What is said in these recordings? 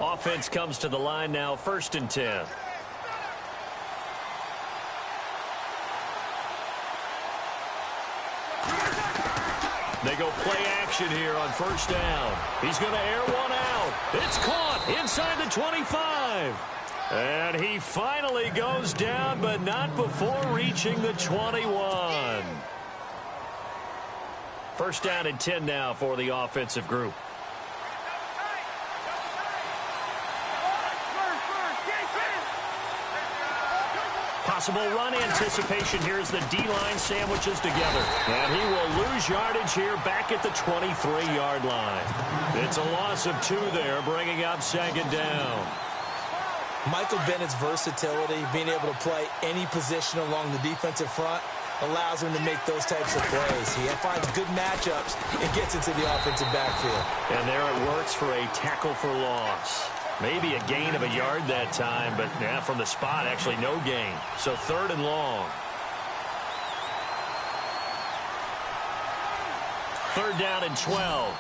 Offense comes to the line now, 1st and 10. They go play action here on 1st down. He's going to air one out. It's caught inside the 25. And he finally goes down, but not before reaching the 21. 1st down and 10 now for the offensive group. Possible run anticipation here as the D-line sandwiches together. And he will lose yardage here back at the 23-yard line. It's a loss of 2 there, bringing up 2nd down. Michael Bennett's versatility, being able to play any position along the defensive front, allows him to make those types of plays. He finds good matchups and gets into the offensive backfield. And there it works for a tackle for loss. Maybe a gain of a yard that time, but yeah, from the spot, actually no gain. So 3rd and long. 3rd down and 12.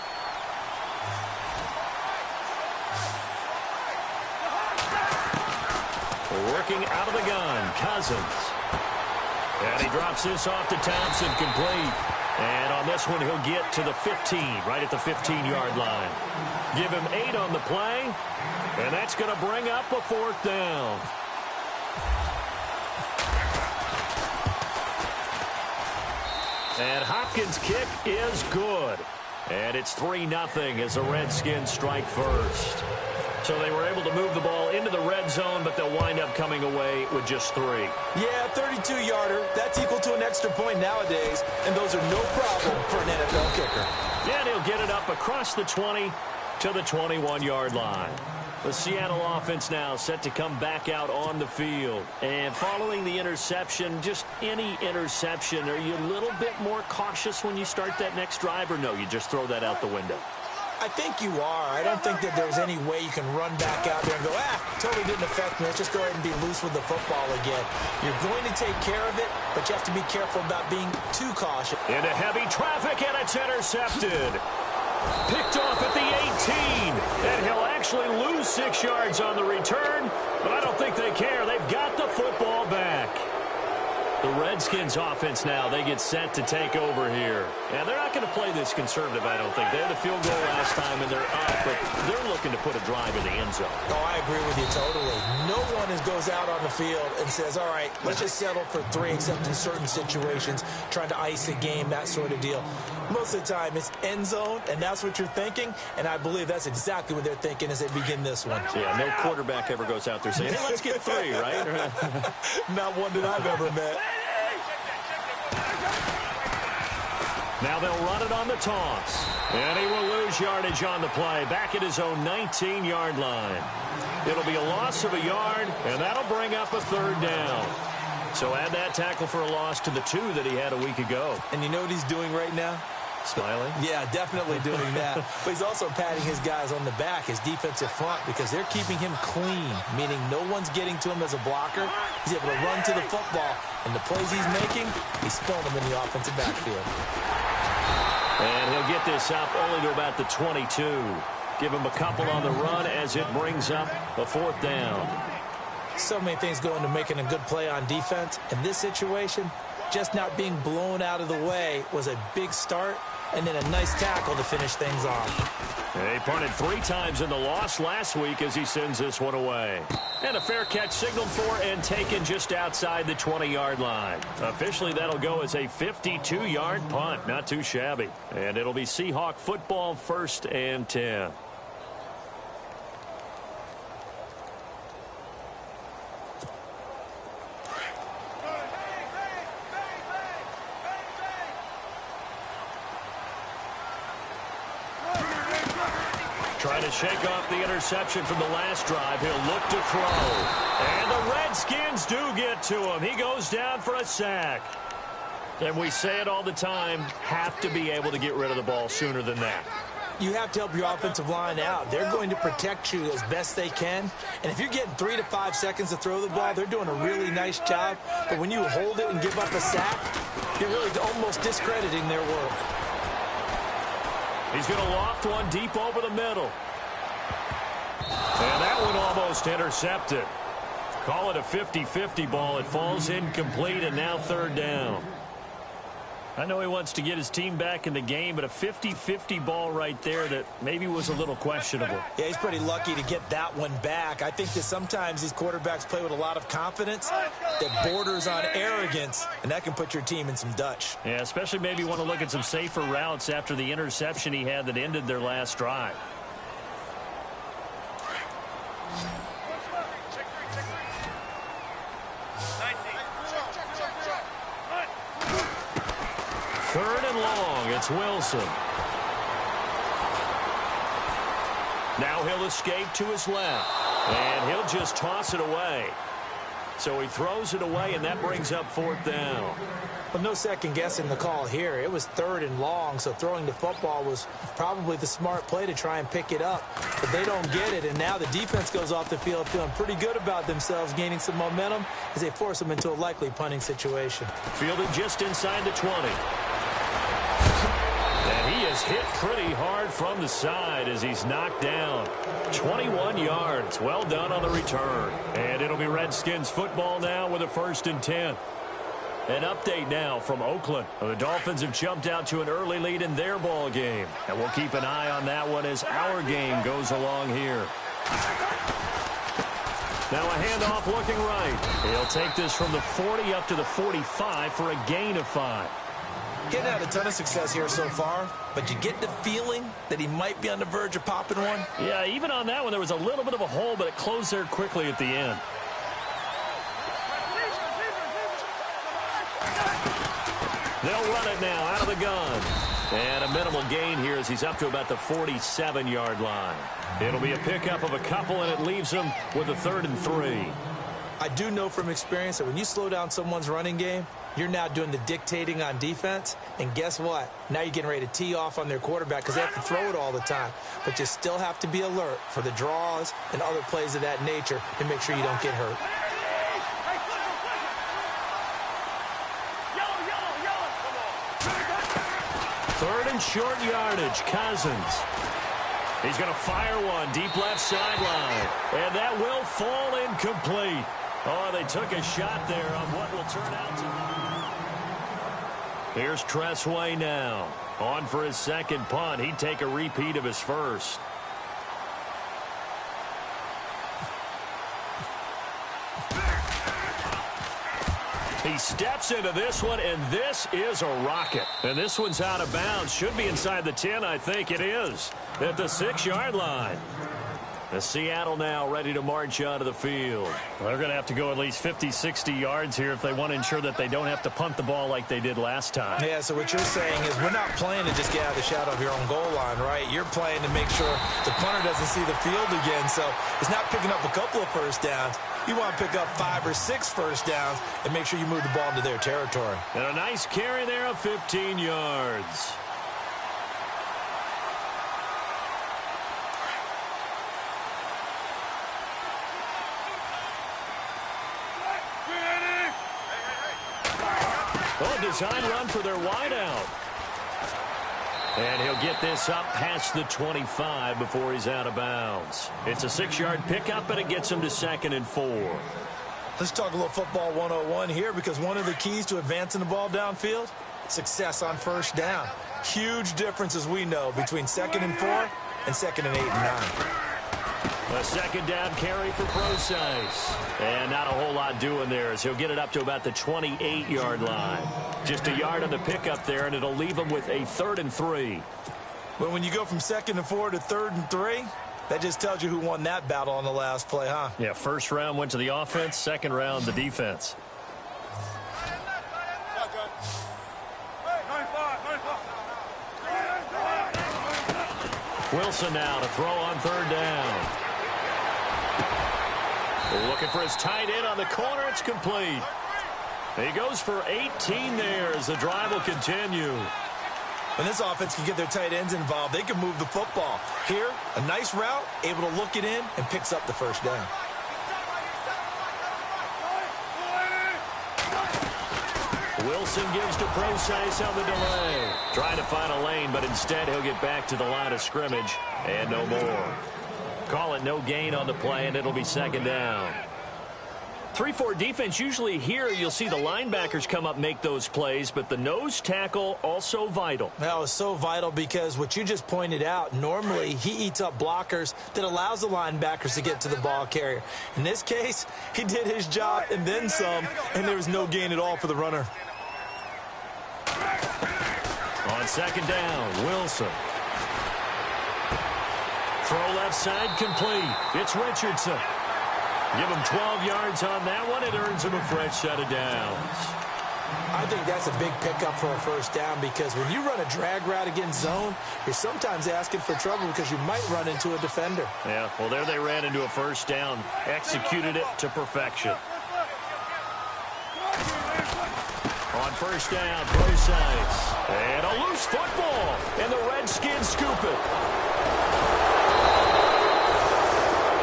Working out of the gun, Cousins. And he drops this off to Thompson, complete. And on this one, he'll get to the 15, right at the 15-yard line. Give him 8 on the play, and that's going to bring up a 4th down. And Hopkins' kick is good. And it's 3-0 as the Redskins strike first. So they were able to move the ball into the red zone, but they'll wind up coming away with just 3. Yeah, 32-yarder. That's equal to an extra point nowadays, and those are no problem for an NFL kicker. And he'll get it up across the 20 to the 21-yard line. The Seattle offense now set to come back out on the field. And following the interception, just any interception, are you a little bit more cautious when you start that next drive, or no, you just throw that out the window? I think you are. I don't think that there's any way you can run back out there and go, totally didn't affect me. Let's just go ahead and be loose with the football again. You're going to take care of it, but you have to be careful about being too cautious. Into heavy traffic, and it's intercepted. Picked off at the 18, and he'll actually lose 6 yards on the return, but I don't think they care. They've got the football back. The Redskins offense now, they get set to take over here. And they're not going to play this conservative, I don't think. They had the field goal last time, and they're up, but they're looking to put a drive in the end zone. Oh, I agree with you totally. No one goes out on the field and says, all right, let's just settle for 3, except in certain situations, trying to ice a game, that sort of deal. Most of the time, it's end zone, and that's what you're thinking, and I believe that's exactly what they're thinking as they begin this one. Yeah, no quarterback ever goes out there saying, hey, let's get 3, right? Not one that I've ever met. Now they'll run it on the toss. And he will lose yardage on the play, back at his own 19-yard line. It'll be a loss of a yard, and that'll bring up a 3rd down. So add that tackle for a loss to the 2 that he had a week ago. And you know what he's doing right now? Smiling? Yeah, definitely doing that. But he's also patting his guys on the back, his defensive front, because they're keeping him clean, meaning no one's getting to him as a blocker. He's able to run to the football, and the plays he's making, he's spilling them in the offensive backfield. And he'll get this up only to about the 22. Give him a couple on the run as it brings up a 4th down. So many things go into making a good play on defense. In this situation, just not being blown out of the way was a big start, and then a nice tackle to finish things off. He punted 3 times in the loss last week as he sends this one away. And a fair catch signaled for and taken just outside the 20-yard line. Officially, that'll go as a 52-yard punt. Not too shabby. And it'll be Seahawk football, 1st and 10. Trying to shake off the interception from the last drive. He'll look to throw. And the Redskins do get to him. He goes down for a sack. And we say it all the time, have to be able to get rid of the ball sooner than that. You have to help your offensive line out. They're going to protect you as best they can. And if you're getting 3 to 5 seconds to throw the ball, they're doing a really nice job. But when you hold it and give up a sack, you're really almost discrediting their work. He's going to loft one deep over the middle. And That one almost intercepted. Call it a 50-50 ball. It falls incomplete, and now third down. I know he wants to get his team back in the game, but a 50-50 ball right there that maybe was a little questionable. Yeah, he's pretty lucky to get that one back. I think that sometimes these quarterbacks play with a lot of confidence that borders on arrogance, and that can put your team in some Dutch. Yeah, especially maybe want to look at some safer routes after the interception he had that ended their last drive. Third and long, it's Wilson. Now he'll escape to his left, and he'll just toss it away. So he throws it away, and that brings up fourth down. Well, no second guessing the call here. It was third and long, so throwing the football was probably the smart play to try and pick it up. But they don't get it, and now the defense goes off the field feeling pretty good about themselves, gaining some momentum as they force them into a likely punting situation. Fielded just inside the 20. And he is hit pretty hard from the side as he's knocked down. 21 yards. Well done on the return. And it'll be Redskins football now with a 1st and 10. An update now from Oakland. The Dolphins have jumped out to an early lead in their ball game. And we'll keep an eye on that one as our game goes along here. Now a handoff looking right. He'll take this from the 40 up to the 45 for a gain of 5. Getting had a ton of success here so far, but you get the feeling that he might be on the verge of popping one. Yeah, even on that one, there was a little bit of a hole, but it closed there quickly at the end. They'll run it now out of the gun. And a minimal gain here as he's up to about the 47-yard line. It'll be a pickup of a couple, and it leaves him with a 3rd and 3. I do know from experience that when you slow down someone's running game, you're now doing the dictating on defense. And guess what? Now you're getting ready to tee off on their quarterback because they have to throw it all the time. But you still have to be alert for the draws and other plays of that nature to make sure you don't get hurt. Third and short yardage, Cousins. He's going to fire one deep left sideline. And that will fall incomplete. Oh, they took a shot there on what will turn out to... Here's Tressway now. On for his second punt. He'd take a repeat of his first. He steps into this one, and this is a rocket. And this one's out of bounds. Should be inside the 10, I think it is. At the 6-yard line. The Seattle now ready to march onto the field. Well, they're going to have to go at least 50, 60 yards here if they want to ensure that they don't have to punt the ball like they did last time. Yeah, so what you're saying is we're not playing to just get out of the shadow of your own goal line, right? You're playing to make sure the punter doesn't see the field again. So it's not picking up a couple of first downs. You want to pick up 5 or 6 first downs and make sure you move the ball into their territory. And a nice carry there of 15 yards. Oh, design run for their wideout. And he'll get this up past the 25 before he's out of bounds. It's a 6-yard pickup, and it gets him to 2nd and 4. Let's talk a little football 101 here, because one of the keys to advancing the ball downfield, success on first down. Huge difference, as we know, between 2nd and 4 and 2nd and 8 and 9. A 2nd down carry for Procise. And not a whole lot doing there as he'll get it up to about the 28-yard line. Just a yard on the pickup there, and it'll leave him with a 3rd and 3. But when you go from 2nd and 4 to 3rd and 3, that just tells you who won that battle on the last play, huh? Yeah, first round went to the offense, second round the defense. Wilson now to throw on 3rd down. Looking for his tight end on the corner. It's complete. He goes for 18 there as the drive will continue. When this offense can get their tight ends involved, they can move the football. Here, a nice route, able to look it in, and picks up the first down. Wilson gives to Procise on the delay. Trying to find a lane, but instead he'll get back to the line of scrimmage, and no more. Call it no gain on the play, and it'll be second down. 3-4 defense, usually here you'll see the linebackers come up make those plays, but the nose tackle also vital. That was so vital because what you just pointed out, normally he eats up blockers that allows the linebackers to get to the ball carrier. In this case, he did his job and then some, and there was no gain at all for the runner. On second down, Wilson. Throw left side complete. It's Richardson. Give him 12 yards on that one. It earns him a fresh set of downs. I think that's a big pickup for a first down because when you run a drag route against zone, you're sometimes asking for trouble because you might run into a defender. Yeah, well, there they ran into a first down. Executed it to perfection. On first down, Procise. And a loose football. And the Redskins scoop it.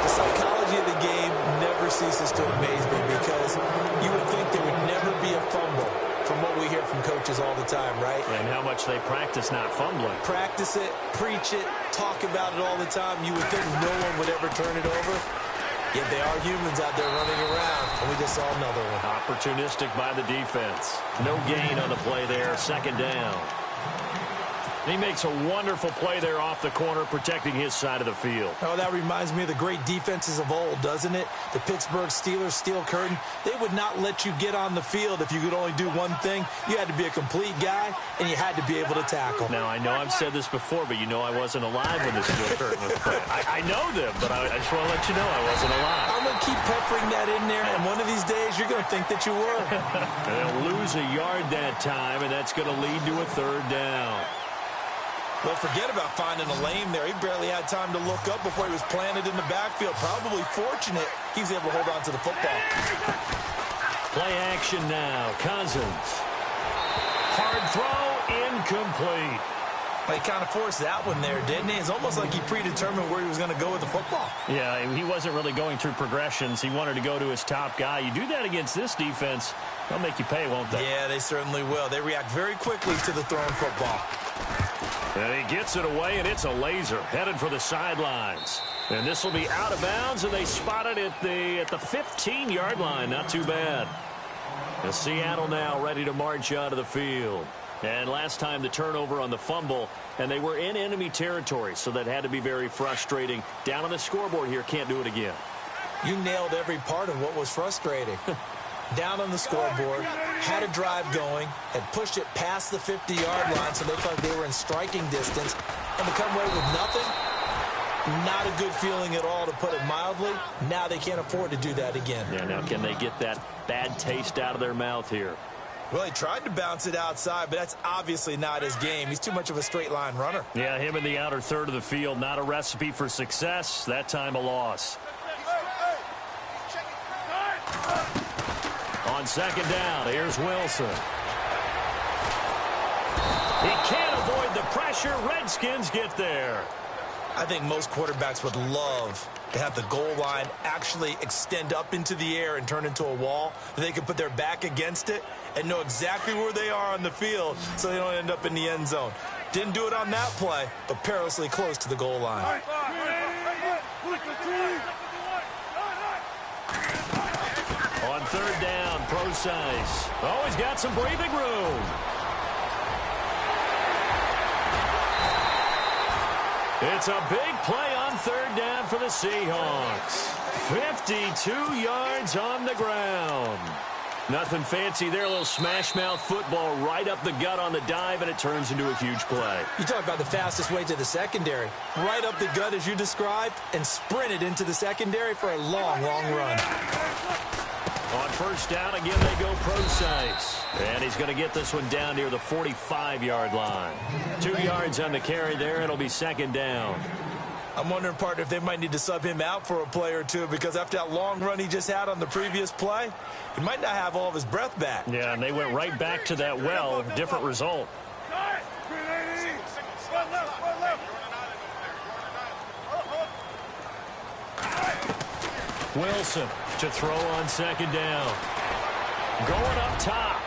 The psychology of the game never ceases to amaze me because you would think there would never be a fumble from what we hear from coaches all the time, right? And how much they practice not fumbling. Practice it, preach it, talk about it all the time. You would think no one would ever turn it over. Yet they are humans out there running around, and we just saw another one. Opportunistic by the defense. No gain on the play there, second down. He makes a wonderful play there off the corner, protecting his side of the field. Oh, that reminds me of the great defenses of old, doesn't it? The Pittsburgh Steelers steel curtain. They would not let you get on the field if you could only do one thing. You had to be a complete guy, and you had to be able to tackle. Now, I know I've said this before, but you know I wasn't alive when the steel curtain was put. I know them, but I just want to let you know I wasn't alive. I'm going to keep peppering that in there, and one of these days you're going to think that you were. They'll lose a yard that time, and that's going to lead to a third down. Well, forget about finding a lane there. He barely had time to look up before he was planted in the backfield. Probably fortunate he was able to hold on to the football. Play action now. Cousins. Hard throw, incomplete. Well, he kind of forced that one there, didn't he? It's almost like he predetermined where he was going to go with the football. Yeah, he wasn't really going through progressions. He wanted to go to his top guy. You do that against this defense, they'll make you pay, won't they? Yeah, they certainly will. They react very quickly to the thrown football. And he gets it away, and it's a laser headed for the sidelines. And this will be out of bounds, and they spot it at the 15-yard line. Not too bad. And Seattle now ready to march out of the field. And last time the turnover on the fumble, and they were in enemy territory, so that had to be very frustrating. Down on the scoreboard here, can't do it again. You nailed every part of what was frustrating. Down on the scoreboard, had a drive going, had pushed it past the 50-yard line so they felt they were in striking distance, and to come away with nothing, not a good feeling at all, to put it mildly. Now they can't afford to do that again. Yeah, now can they get that bad taste out of their mouth here? Well, he tried to bounce it outside, but that's obviously not his game. He's too much of a straight-line runner. Yeah, him in the outer third of the field, not a recipe for success. That time a loss. On second down, here's Wilson. He can't avoid the pressure. Redskins get there. I think most quarterbacks would love to have the goal line actually extend up into the air and turn into a wall. They can put their back against it and know exactly where they are on the field so they don't end up in the end zone. Didn't do it on that play, but perilously close to the goal line. On third down, Procise. Oh, he's got some breathing room. It's a big play on third down for the Seahawks. 52 yards on the ground. Nothing fancy there. A little smash-mouth football right up the gut on the dive, and it turns into a huge play. You talk about the fastest way to the secondary. Right up the gut, as you described, and sprinted into the secondary for a long, long run. On first down, again, they go Procise. And he's going to get this one down near the 45-yard line. 2 yards on the carry there. It'll be second down. I'm wondering, partner, if they might need to sub him out for a play or two, because after that long run he just had on the previous play, he might not have all of his breath back. Yeah, and they went right back to that well. Different result. Wilson to throw on second down. Going up top.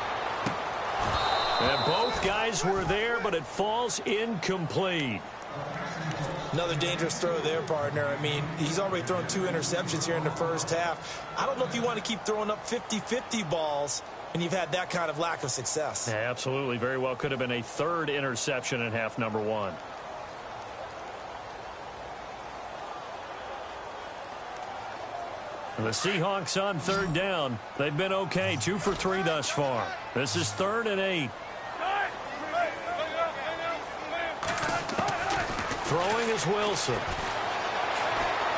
And both guys were there, but it falls incomplete. Another dangerous throw there, partner. I mean, he's already thrown 2 interceptions here in the first half. I don't know if you want to keep throwing up 50-50 balls and you've had that kind of lack of success. Yeah, absolutely. Very well could have been a 3rd interception in half number 1. The Seahawks on 3rd down. They've been okay. 2 for 3 thus far. This is 3rd and 8. Throwing is Wilson.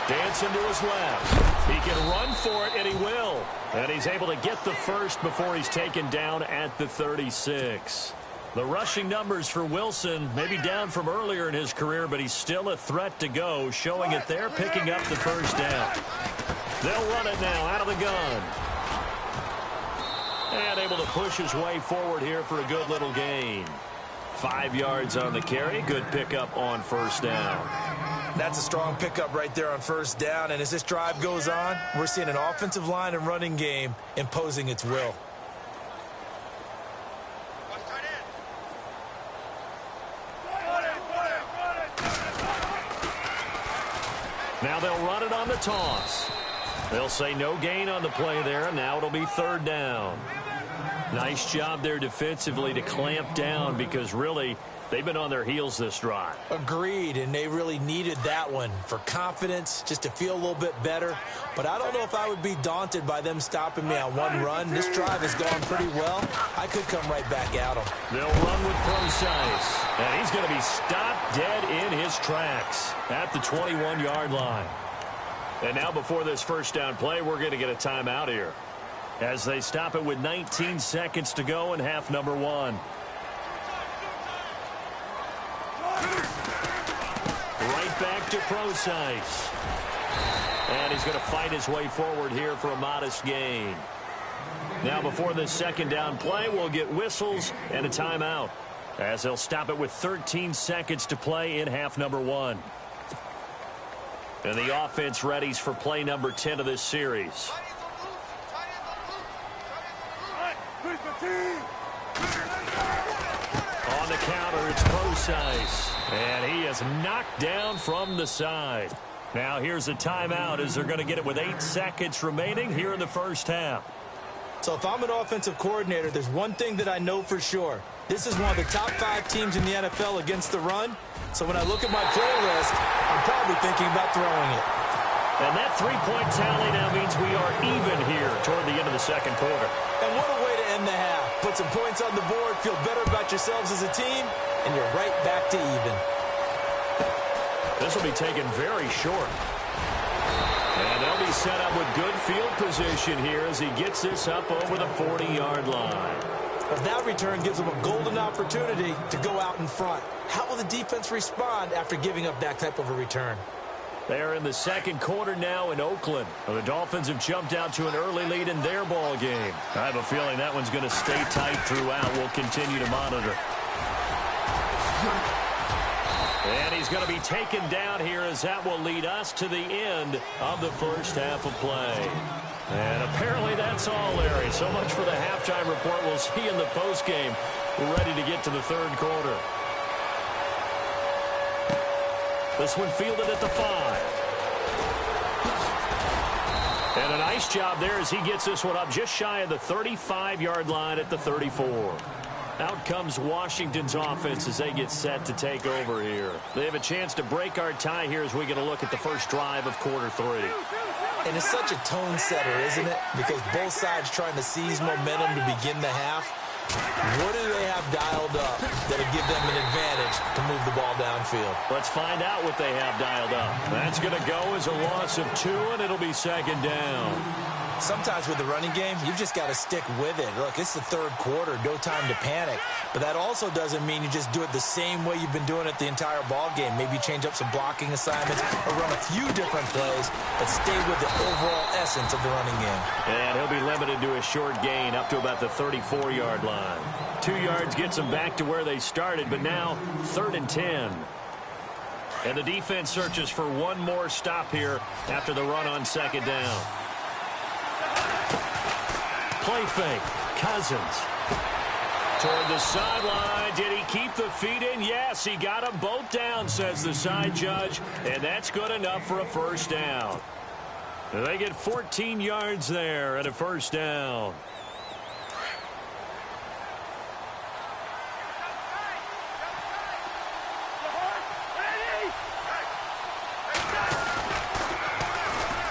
Dancing to his left. He can run for it, and he will. And he's able to get the first before he's taken down at the 36. The rushing numbers for Wilson may be down from earlier in his career, but he's still a threat to go, showing it there, picking up the first down. They'll run it now out of the gun. And able to push his way forward here for a good little gain. 5 yards on the carry. Good pickup on first down. That's a strong pickup right there on first down. And as this drive goes on, we're seeing an offensive line and running game imposing its will. Now they'll run it on the toss. They'll say no gain on the play there, and now it'll be 3rd down. Nice job there defensively to clamp down because really they've been on their heels this drive. Agreed, and they really needed that one for confidence, just to feel a little bit better. But I don't know if I would be daunted by them stopping me on one run. This drive has gone pretty well. I could come right back at them. They'll run with Procise, and he's going to be stopped dead in his tracks at the 21-yard line. And now before this first down play, we're going to get a timeout here as they stop it with 19 seconds to go in half number 1. Right back to Procise. And he's going to fight his way forward here for a modest gain. Now before this second down play, we'll get whistles and a timeout as they'll stop it with 13 seconds to play in half number 1. And the offense readies for play number 10 of this series. On the counter, it's Procise. And he is knocked down from the side. Now here's a timeout as they're going to get it with 8 seconds remaining here in the first half. So if I'm an offensive coordinator, there's one thing that I know for sure. This is one of the top 5 teams in the NFL against the run. So when I look at my playlist, I'm probably thinking about throwing it. And that 3-point tally now means we are even here toward the end of the second quarter. And what a way to end the half. Put some points on the board, feel better about yourselves as a team, and you're right back to even. This will be taken very short. And they'll be set up with good field position here as he gets this up over the 40-yard line. Well, that return gives them a golden opportunity to go out in front. How will the defense respond after giving up that type of a return? They're in the second quarter now in Oakland. The Dolphins have jumped out to an early lead in their ball game. I have a feeling that one's going to stay tight throughout. We'll continue to monitor. And he's going to be taken down here as that will lead us to the end of the first half of play. And apparently that's all, Larry. So much for the halftime report. We'll see in the postgame. We're ready to get to the third quarter. This one fielded at the 5. And a nice job there as he gets this one up just shy of the 35-yard line at the 34. Out comes Washington's offense as they get set to take over here. They have a chance to break our tie here as we get a look at the first drive of quarter 3. And it's such a tone setter, isn't it? Because both sides trying to seize momentum to begin the half. What do they have dialed up that'll give them an advantage to move the ball downfield? Let's find out what they have dialed up. That's going to go as a loss of 2, and it'll be second down. Sometimes with the running game, you've just got to stick with it. Look, it's the third quarter, no time to panic. But that also doesn't mean you just do it the same way you've been doing it the entire ball game. Maybe change up some blocking assignments or run a few different plays, but stay with the overall essence of the running game. And he'll be limited to a short gain up to about the 34-yard line. 2 yards gets them back to where they started, but now 3rd and 10. And the defense searches for one more stop here after the run on second down. Play fake. Cousins. Toward the sideline. Did he keep the feet in? Yes, he got them both down, says the side judge. And that's good enough for a first down. They get 14 yards there at a first down.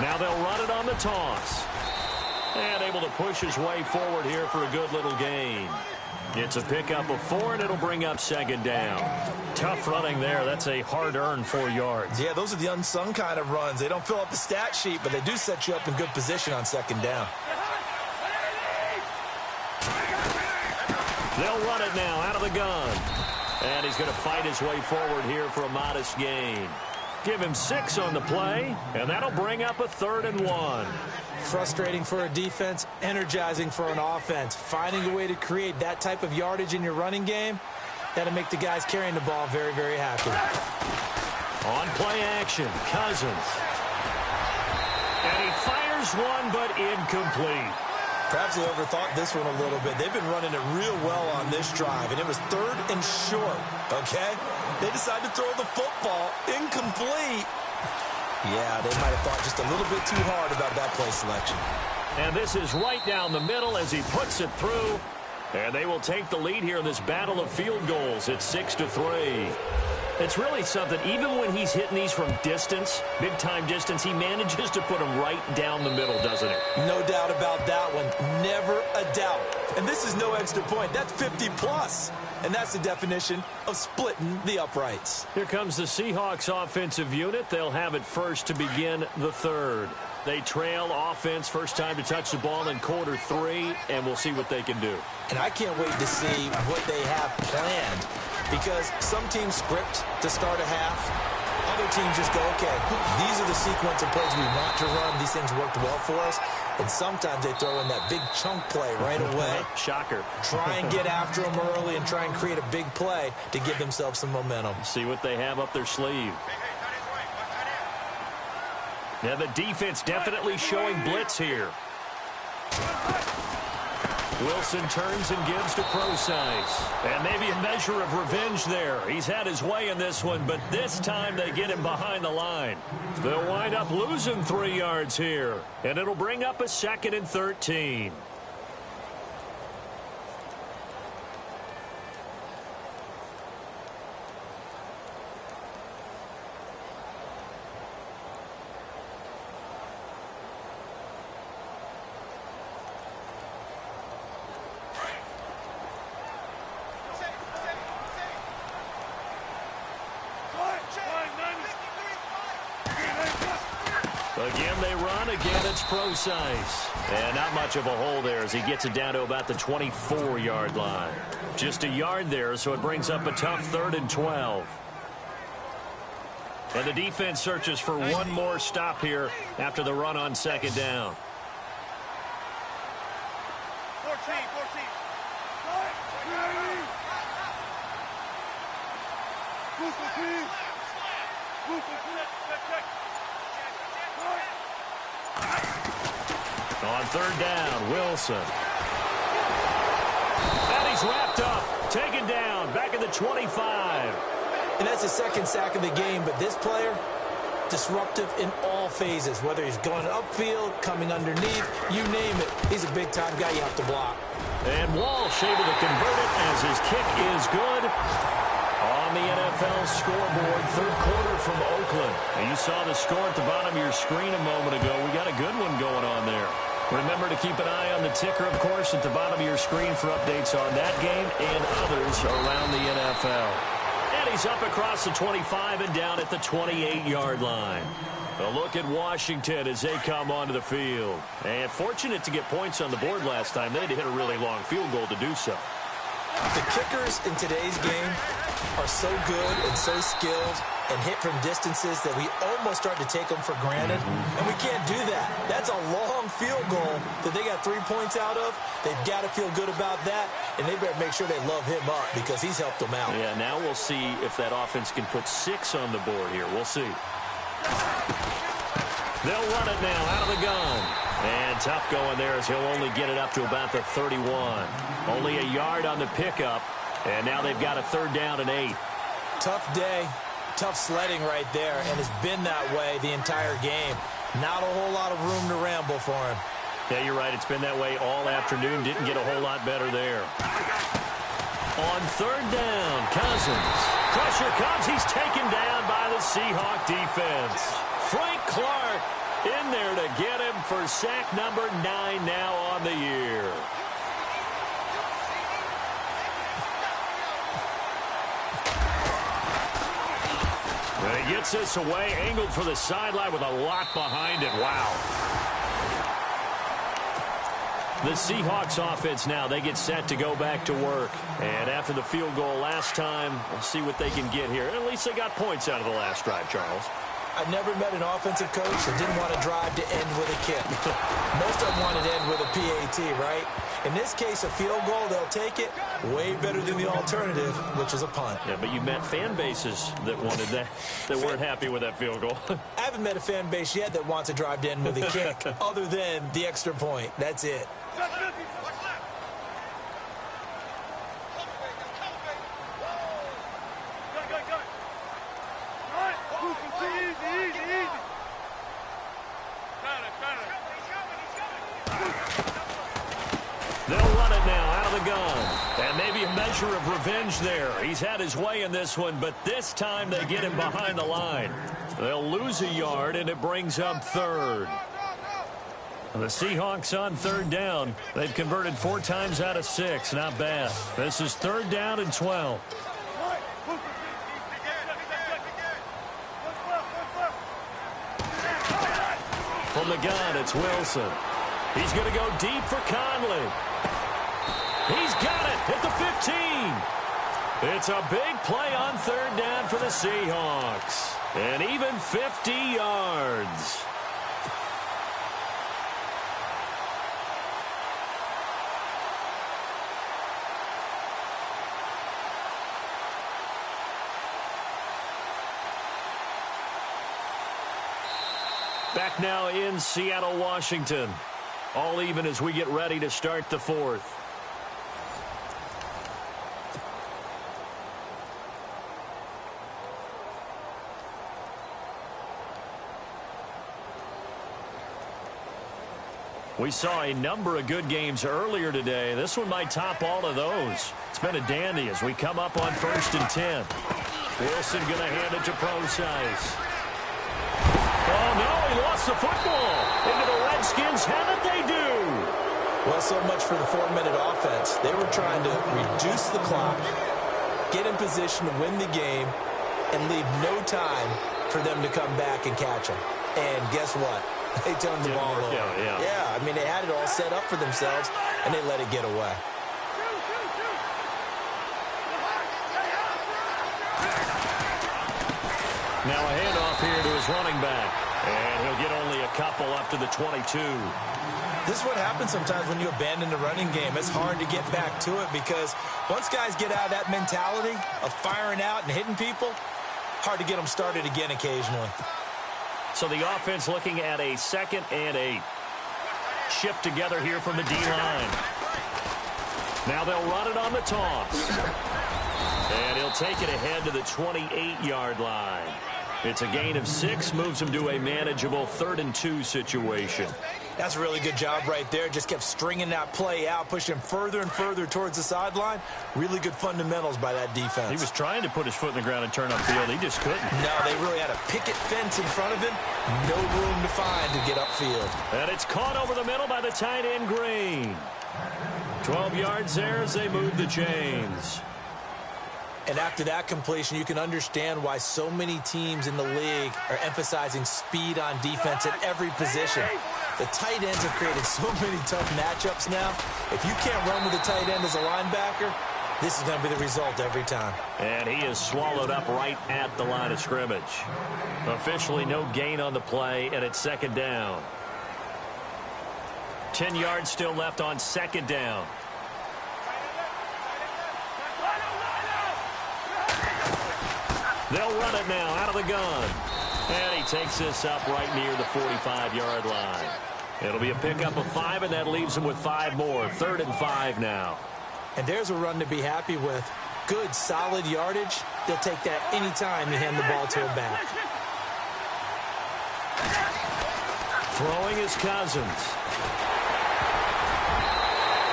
Now they'll run it on the toss. And able to push his way forward here for a good little gain. It's a pickup of 4, and it'll bring up second down. Tough running there. That's a hard-earned 4 yards. Yeah, those are the unsung kind of runs. They don't fill up the stat sheet, but they do set you up in good position on second down. They'll run it now out of the gun. And he's going to fight his way forward here for a modest gain. Give him 6 on the play, and that'll bring up a 3rd and 1. Frustrating for a defense, energizing for an offense. Finding a way to create that type of yardage in your running game, that'll make the guys carrying the ball very, very happy. On play action, Cousins. And he fires one, but incomplete. Perhaps they overthought this one a little bit. They've been running it real well on this drive, and it was 3rd and short, okay? They decided to throw the football incomplete. Yeah, they might have thought just a little bit too hard about that play selection. And this is right down the middle as he puts it through. And they will take the lead here in this battle of field goals. It's 6-3. It's really something. Even when he's hitting these from distance, big-time distance, he manages to put them right down the middle, doesn't it? No doubt about that one. Never a doubt. And this is no extra point. That's 50-plus. And that's the definition of splitting the uprights. Here comes the Seahawks offensive unit. They'll have it first to begin the 3rd. They trail offense, first time to touch the ball in quarter 3, and we'll see what they can do. And I can't wait to see what they have planned, because some teams script to start a half. Other teams just go, okay, these are the sequence of plays we want to run. These things worked well for us. And sometimes they throw in that big chunk play right away. Shocker. Try and get after them early and try and create a big play to give themselves some momentum. See what they have up their sleeve. Now the defense definitely showing blitz here. Wilson turns and gives to Procise. And maybe a measure of revenge there. He's had his way in this one, but this time they get him behind the line. They'll wind up losing 3 yards here. And it'll bring up a 2nd and 13. Again, they run. Again, it's Procise. And not much of a hole there as he gets it down to about the 24-yard line. Just a yard there, so it brings up a tough 3rd and 12. And the defense searches for one more stop here after the run on second down. 14. On 3rd down, Wilson. And he's wrapped up, taken down, back at the 25. And that's the 2nd sack of the game, but this player, disruptive in all phases, whether he's going upfield, coming underneath, you name it. He's a big-time guy you have to block. And Walsh able to convert it as his kick is good. On the NFL scoreboard, 3rd quarter from Oakland. And you saw the score at the bottom of your screen a moment ago. We got a good one going on there. Remember to keep an eye on the ticker, of course, at the bottom of your screen for updates on that game and others around the NFL. And he's up across the 25 and down at the 28-yard line. A look at Washington as they come onto the field. And fortunate to get points on the board last time. They had to hit a really long field goal to do so. The kickers in today's game are so good and so skilled and hit from distances that we almost start to take them for granted. And we can't do that. That's a long field goal that they got 3 points out of. They've got to feel good about that, and they better make sure they love him up because he's helped them out. Yeah, now we'll see if that offense can put 6 on the board here. We'll see. They'll run it now out of the gun. And tough going there as he'll only get it up to about the 31. Only a yard on the pickup, and now they've got a 3rd down and 8. Tough day, tough sledding right there, and it's been that way the entire game. Not a whole lot of room to ramble for him. Yeah, you're right. It's been that way all afternoon. Didn't get a whole lot better there. On 3rd down, Cousins. Pressure comes. He's taken down by the Seahawk defense. Frank Clark in there to get him for sack number 9 now on the year. And he gets this away, angled for the sideline with a lot behind it. Wow. The Seahawks offense now, they get set to go back to work. And after the field goal last time, we'll see what they can get here. At least they got points out of the last drive, Charles. I've never met an offensive coach that didn't want to drive to end with a kick. Most of them wanted to end with a PAT, right? In this case, a field goal, they'll take it. Way better than the alternative, which is a punt. Yeah, but you met fan bases that wanted that, that weren't happy with that field goal. I haven't met a fan base yet that wants to drive to end with a kick other than the extra point. That's it. They'll run it now out of the gun. And maybe a measure of revenge there. He's had his way in this one, but this time they get him behind the line. They'll lose a yard, and it brings up 3rd. The Seahawks on 3rd down. They've converted 4 times out of 6. Not bad. This is 3rd down and 12. From the gun, it's Wilson. He's going to go deep for Conley. He's got it at the 15. It's a big play on 3rd down for the Seahawks. And even 50 yards. Back now in Seattle, Washington. All even as we get ready to start the 4th. We saw a number of good games earlier today. This one might top all of those. It's been a dandy as we come up on 1st and 10. Wilson going to hand it to Procise. Oh, no, he lost the football. Into the Redskins. How did they do? Well, so much for the 4-minute offense. They were trying to reduce the clock, get in position to win the game, and leave no time for them to come back and catch them. And guess what? They turned the ball over. Yeah, I mean, they had it all set up for themselves, and they let it get away. Now a handoff here to his running back. And he'll get only a couple up to the 22. This is what happens sometimes when you abandon the running game. It's hard to get back to it because once guys get out of that mentality of firing out and hitting people, hard to get them started again occasionally. So the offense looking at a 2nd and 8. Shift together here from the D-line. Now they'll run it on the toss. And he'll take it ahead to the 28-yard line. It's a gain of 6, moves him to a manageable 3rd and 2 situation. That's a really good job right there. Just kept stringing that play out, pushing him further and further towards the sideline. Really good fundamentals by that defense. He was trying to put his foot in the ground and turn upfield. He just couldn't. No, they really had a picket fence in front of him. No room to find to get upfield. And it's caught over the middle by the tight end, Green. 12 yards there as they move the chains. And after that completion, you can understand why so many teams in the league are emphasizing speed on defense at every position. The tight ends have created so many tough matchups now. If you can't run with a tight end as a linebacker, this is going to be the result every time. And he is swallowed up right at the line of scrimmage. Officially no gain on the play, and it's 2nd down. 10 yards still left on 2nd down. They'll run it now out of the gun. And he takes this up right near the 45-yard line. It'll be a pickup of 5, and that leaves them with 5 more. 3rd and 5 now. And there's a run to be happy with. Good, solid yardage. They'll take that any time you hand the ball to a back. Throwing is Cousins.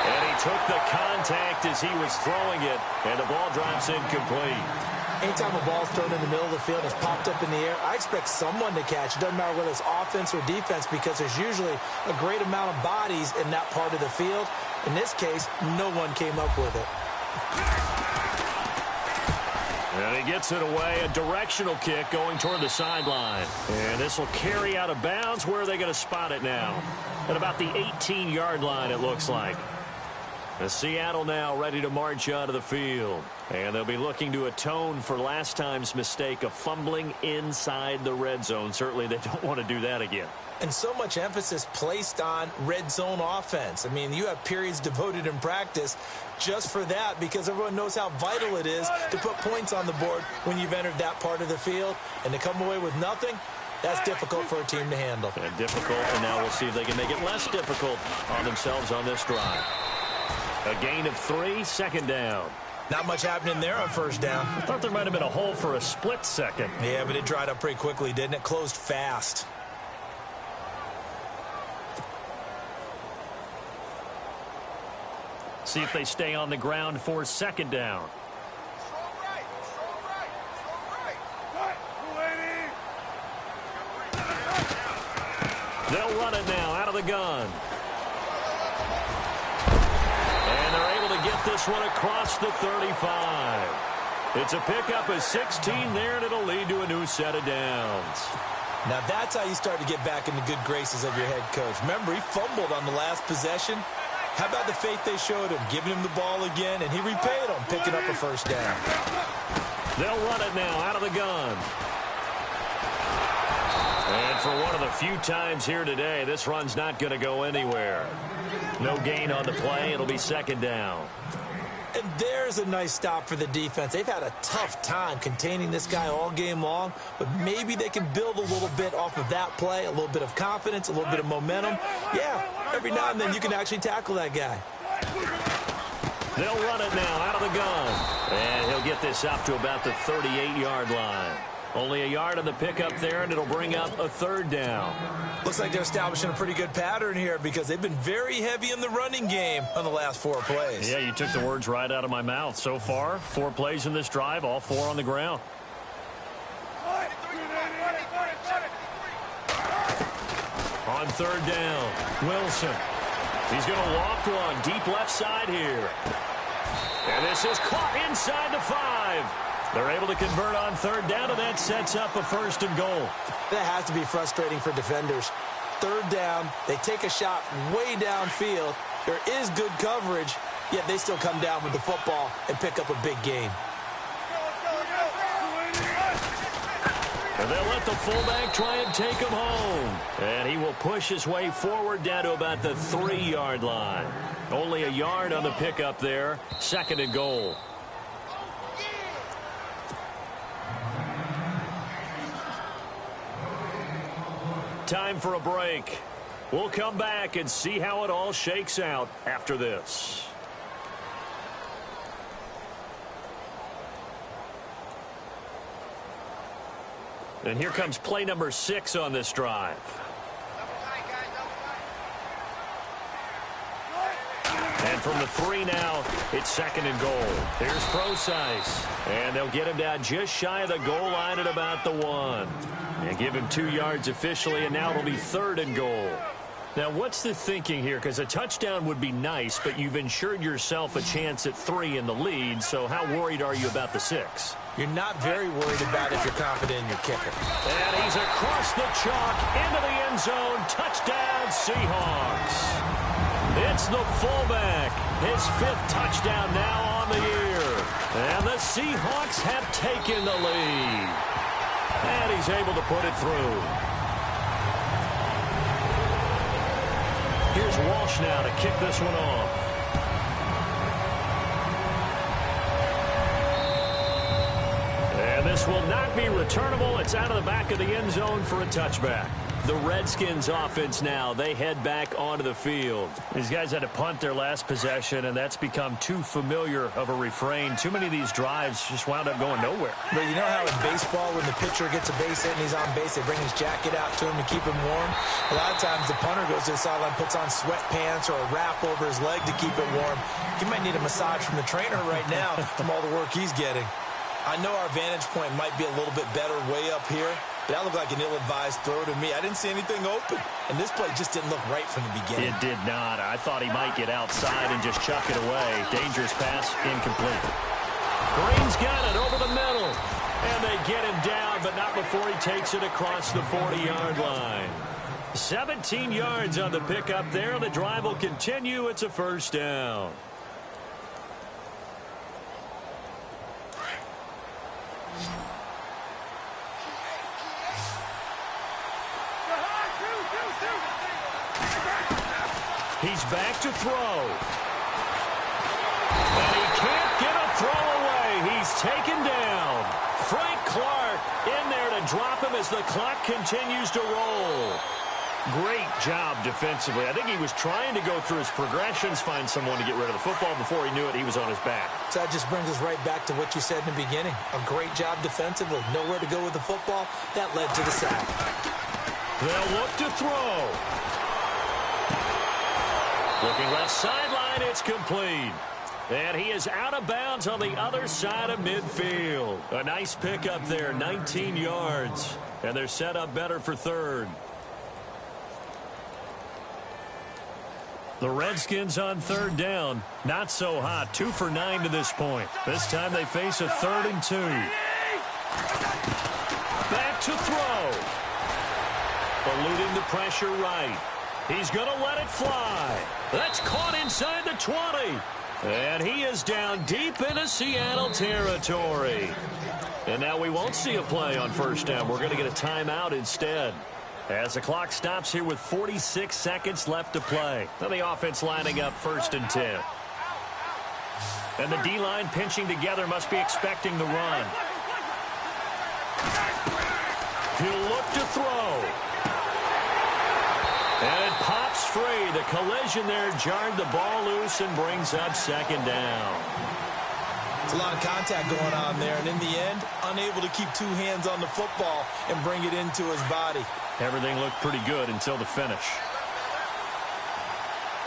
And he took the contact as he was throwing it, and the ball drops incomplete. Anytime a ball's thrown in the middle of the field and it's popped up in the air, I expect someone to catch. It doesn't matter whether it's offense or defense, because there's usually a great amount of bodies in that part of the field. In this case, no one came up with it. And he gets it away, a directional kick going toward the sideline. And this will carry out of bounds. Where are they going to spot it now? At about the 18-yard line, it looks like. The Seattle now ready to march out of the field. And they'll be looking to atone for last time's mistake of fumbling inside the red zone. Certainly they don't want to do that again. And so much emphasis placed on red zone offense. I mean, you have periods devoted in practice just for that, because everyone knows how vital it is to put points on the board when you've entered that part of the field. And to come away with nothing, that's difficult for a team to handle. And difficult, and now we'll see if they can make it less difficult on themselves on this drive. A gain of 3, 2nd down. Not much happening there on 1st down. I thought there might have been a hole for a split second. Yeah, but it dried up pretty quickly, didn't it? Closed fast. See if they stay on the ground for 2nd down. They'll run it now out of the gun. And they're able to get this one across the 35. It's a pickup of 16 there, and it'll lead to a new set of downs. Now that's how you start to get back in the good graces of your head coach. Remember, he fumbled on the last possession. How about the faith they showed him, giving him the ball again, and he repaid them, picking up a 1st down. They'll run it now out of the gun. And for one of the few times here today, this run's not going to go anywhere. No gain on the play. It'll be 2nd down. And there's a nice stop for the defense. They've had a tough time containing this guy all game long, but maybe they can build a little bit off of that play, a little bit of confidence, a little bit of momentum. Yeah, every now and then you can actually tackle that guy. They'll run it now out of the gun. And he'll get this up to about the 38-yard line. Only a yard on the pickup there, and it'll bring up a 3rd down. Looks like they're establishing a pretty good pattern here, because they've been very heavy in the running game on the last 4 plays. Yeah, you took the words right out of my mouth. So far, 4 plays in this drive, all 4 on the ground. On 3rd down, Wilson. He's going to loft one deep left side here. And this is caught inside the 5. They're able to convert on 3rd down, and that sets up a 1st and goal. That has to be frustrating for defenders. 3rd down, they take a shot way downfield. There is good coverage, yet they still come down with the football and pick up a big gain. And they'll let the fullback try and take him home. And he will push his way forward down to about the 3-yard line. Only a yard on the pickup there. 2nd and goal. Time for a break. We'll come back and see how it all shakes out after this. And here comes play number 6 on this drive. And from the 3 now, it's 2nd and goal. Here's Procise. And they'll get him down just shy of the goal line at about the 1. And give him 2 yards officially, and now it'll be 3rd and goal. Now, what's the thinking here? Because a touchdown would be nice, but you've ensured yourself a chance at 3 in the lead, so how worried are you about the 6? You're not very worried about if you're confident in your kicker. And he's across the chalk into the end zone. Touchdown, Seahawks. It's the fullback. His 5th touchdown now on the year. And the Seahawks have taken the lead. And he's able to put it through. Here's Walsh now to kick this one off. And this will not be returnable. It's out of the back of the end zone for a touchback. The Redskins offense now. They head back onto the field. These guys had to punt their last possession, and that's become too familiar of a refrain. Too many of these drives just wound up going nowhere. But you know how in baseball, when the pitcher gets a base hit and he's on base, they bring his jacket out to him to keep him warm? A lot of times the punter goes to the sideline, puts on sweatpants or a wrap over his leg to keep it warm. He might need a massage from the trainer right now from all the work he's getting. I know our vantage point might be a little bit better way up here, but that looked like an ill-advised throw to me. I didn't see anything open, and this play just didn't look right from the beginning. It did not. I thought he might get outside and just chuck it away. Dangerous pass, incomplete. Green's got it over the middle, and they get him down, but not before he takes it across the 40-yard line. 17 yards on the pickup there. The drive will continue. It's a first down. He's back to throw. And he can't get a throw away. He's taken down. Frank Clark in there to drop him as the clock continues to roll. Great job defensively. I think he was trying to go through his progressions, find someone to get rid of the football. Before he knew it, he was on his back. So that just brings us right back to what you said in the beginning. A great job defensively. Nowhere to go with the football. That led to the sack. They'll look to throw. Looking left sideline, it's complete. And he is out of bounds on the other side of midfield. A nice pickup there, 19 yards. And they're set up better for third. The Redskins on third down. Not so hot. 2 for 9 to this point. This time they face a 3rd and 2. Back to throw. Eluding the pressure right. He's going to let it fly. That's caught inside the 20. And he is down deep into Seattle territory. And now we won't see a play on first down. We're going to get a timeout instead. As the clock stops here with 46 seconds left to play. Now the offense lining up 1st and 10. And the D-line pinching together, must be expecting the run. He'll look to throw. And it pops free. The collision there jarred the ball loose and brings up 2nd down. It's a lot of contact going on there, and in the end, unable to keep 2 hands on the football and bring it into his body. Everything looked pretty good until the finish.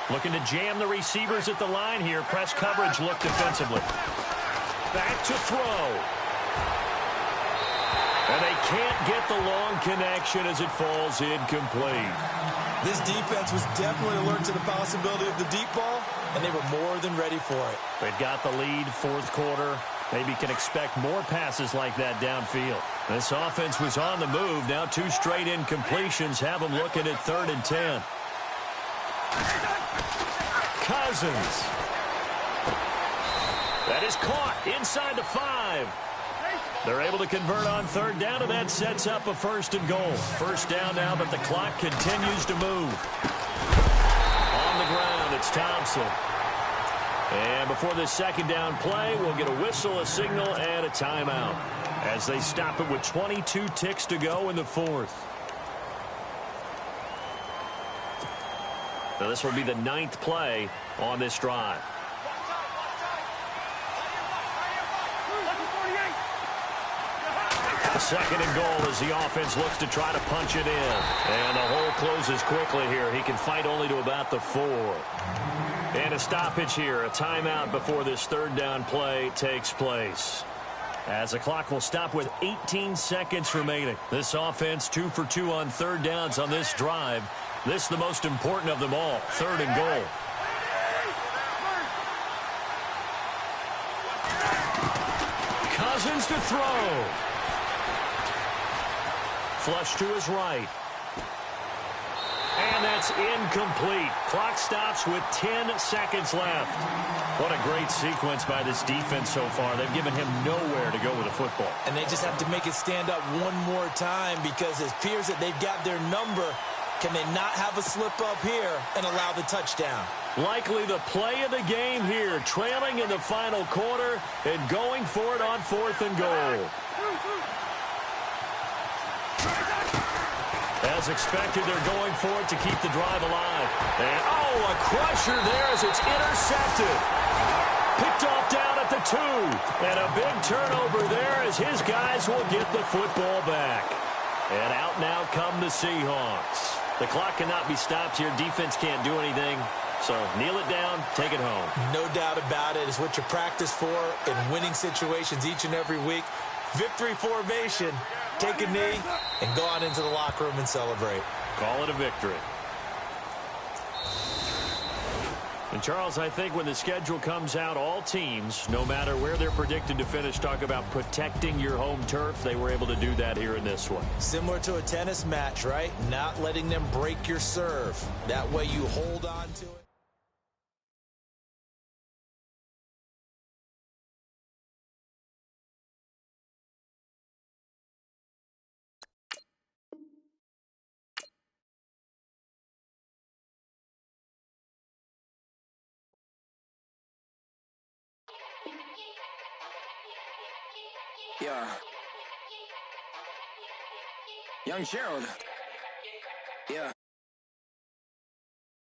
Looking to jam the receivers at the line here. Press coverage look defensively. Back to throw. And they can't get the long connection as it falls incomplete. This defense was definitely alert to the possibility of the deep ball, and they were more than ready for it. They've got the lead, 4th quarter. Maybe can expect more passes like that downfield. This offense was on the move. Now 2 straight incompletions have them looking at 3rd and 10. Cousins. That is caught inside the 5. They're able to convert on 3rd down, and that sets up a 1st and goal. First down now, but the clock continues to move. On the ground, it's Thompson. And before this 2nd down play, we'll get a whistle, a signal, and a timeout as they stop it with 22 ticks to go in the 4th. Now this will be the 9th play on this drive. Second and goal as the offense looks to try to punch it in. And the hole closes quickly here. He can fight only to about the 4. And a stoppage here, a timeout before this 3rd down play takes place. As the clock will stop with 18 seconds remaining. This offense 2 for 2 on 3rd downs on this drive. This the most important of them all, 3rd and goal. Cousins to throw. Flush to his right. And that's incomplete. Clock stops with 10 seconds left. What a great sequence by this defense so far. They've given him nowhere to go with the football. And they just have to make it stand up one more time because it appears that they've got their number. Can they not have a slip up here and allow the touchdown? Likely the play of the game here. Trailing in the final quarter and going for it on 4th and goal. As expected, they're going for it to keep the drive alive. And, oh, a crusher there as it's intercepted. Picked off down at the 2. And a big turnover there as his guys will get the football back. And out now come the Seahawks. The clock cannot be stopped here. Defense can't do anything. So kneel it down, take it home. No doubt about it. It's what you practice for in winning situations each and every week. Victory formation. Take a knee and go on into the locker room and celebrate. Call it a victory. And, Charles, I think when the schedule comes out, all teams, no matter where they're predicted to finish, talk about protecting your home turf. They were able to do that here in this one. Similar to a tennis match, right? Not letting them break your serve. That way you hold on to it. Yeah. Young Gerald. Yeah.